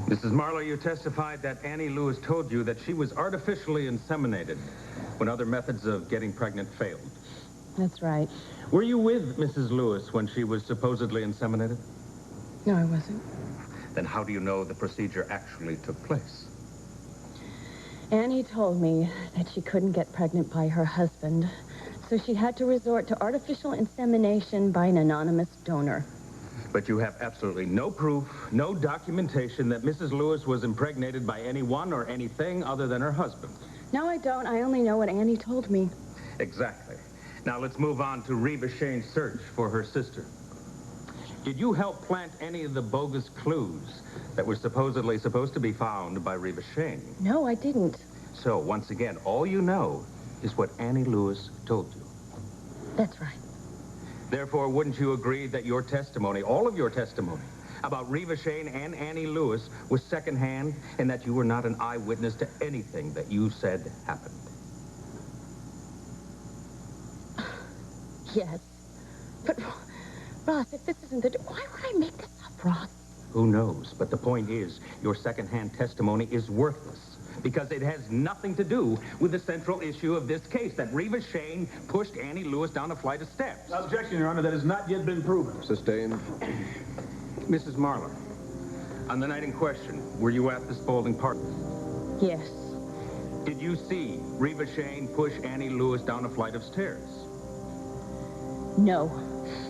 Mrs. Marlowe, you testified that Annie Lewis told you that she was artificially inseminated when other methods of getting pregnant failed. That's right. Were you with Mrs. Lewis when she was supposedly inseminated? No, I wasn't. Then how do you know the procedure actually took place? Annie told me that she couldn't get pregnant by her husband, so she had to resort to artificial insemination by an anonymous donor. But you have absolutely no proof, no documentation that Mrs. Lewis was impregnated by anyone or anything other than her husband. No, I don't. I only know what Annie told me. Exactly. Now let's move on to Reva Shane's search for her sister. Did you help plant any of the bogus clues that were supposedly supposed to be found by Reva Shane? No, I didn't. So, once again, all you know is what Annie Lewis told you. That's right. Therefore, wouldn't you agree that your testimony, all of your testimony, about Reva Shane and Annie Lewis was secondhand, and that you were not an eyewitness to anything that you said happened? Yes. But, Ross, if this isn't the... Why would I make this up, Ross? Who knows? But the point is, your secondhand testimony is worthless, because it has nothing to do with the central issue of this case, that Reva Shane pushed Annie Lewis down a flight of steps. Objection, Your Honor. That has not yet been proven. Sustained. Mrs. Marlowe, on the night in question, were you at the Spaulding party? Yes. Did you see Reva Shane push Annie Lewis down a flight of stairs? No,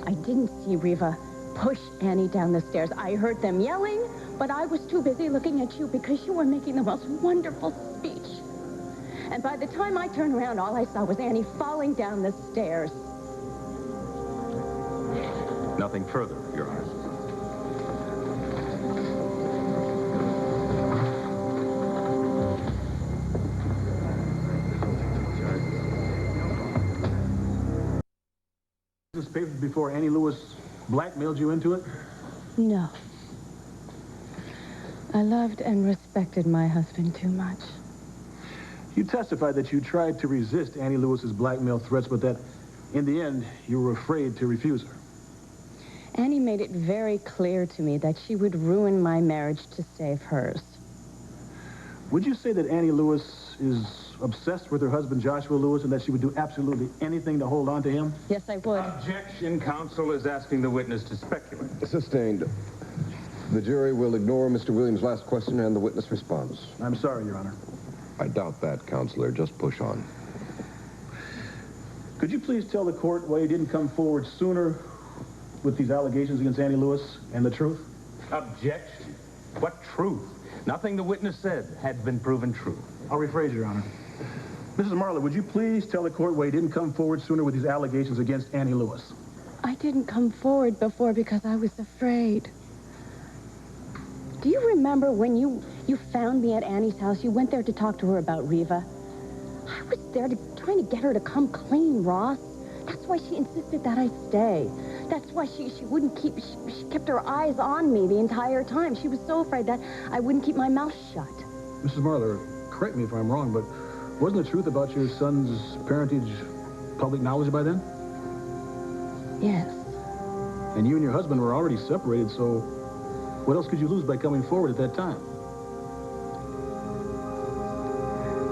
I didn't see Reva push Annie down the stairs. I heard them yelling, but I was too busy looking at you because you were making the most wonderful speech. And by the time I turned around, all I saw was Annie falling down the stairs. Nothing further, Your Honor. This paper before Annie Lewis blackmailed you into it? No. I loved and respected my husband too much. You testified that you tried to resist Annie Lewis's blackmail threats, but that in the end, you were afraid to refuse her. Annie made it very clear to me that she would ruin my marriage to save hers. Would you say that Annie Lewis is obsessed with her husband, Joshua Lewis, and that she would do absolutely anything to hold on to him? Yes, I would. Objection. Counsel is asking the witness to speculate. Sustained. The jury will ignore Mr. Williams' last question and the witness response. I'm sorry, Your Honor. I doubt that, Counselor. Just push on. Could you please tell the court why you didn't come forward sooner with these allegations against Annie Lewis and the truth? Objection. What truth? Nothing the witness said had been proven true. I'll rephrase, Your Honor. Mrs. Marlowe, would you please tell the court why you didn't come forward sooner with these allegations against Annie Lewis? I didn't come forward before because I was afraid. Do you remember when you found me at Annie's house? You went there to talk to her about Reva. I was there trying to get her to come clean, Ross. That's why she insisted that I stay. That's why she wouldn't keep... She kept her eyes on me the entire time. She was so afraid that I wouldn't keep my mouth shut. Mrs. Marlowe, correct me if I'm wrong, but wasn't the truth about your son's parentage public knowledge by then? Yes. And you and your husband were already separated, so what else could you lose by coming forward at that time?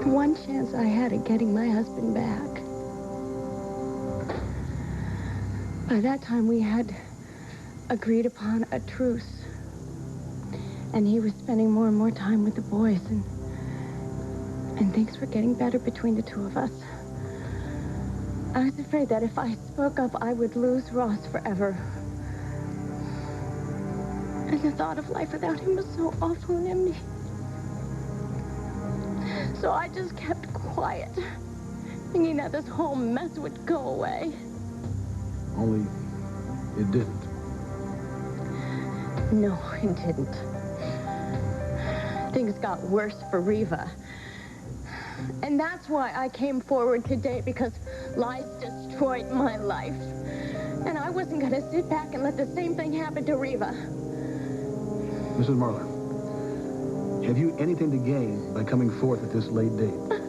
The one chance I had at getting my husband back. By that time, we had agreed upon a truce. And he was spending more and more time with the boys, and things were getting better between the two of us. I was afraid that if I spoke up, I would lose Ross forever. And the thought of life without him was so awful and empty. So I just kept quiet, thinking that this whole mess would go away. Only it didn't. No, it didn't. Things got worse for Reva. And that's why I came forward today, because lies destroyed my life. And I wasn't going to sit back and let the same thing happen to Reva. Mrs. Marlowe, have you anything to gain by coming forth at this late date?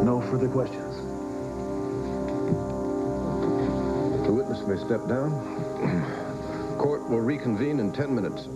No further questions. The witness may step down. Court will reconvene in 10 minutes.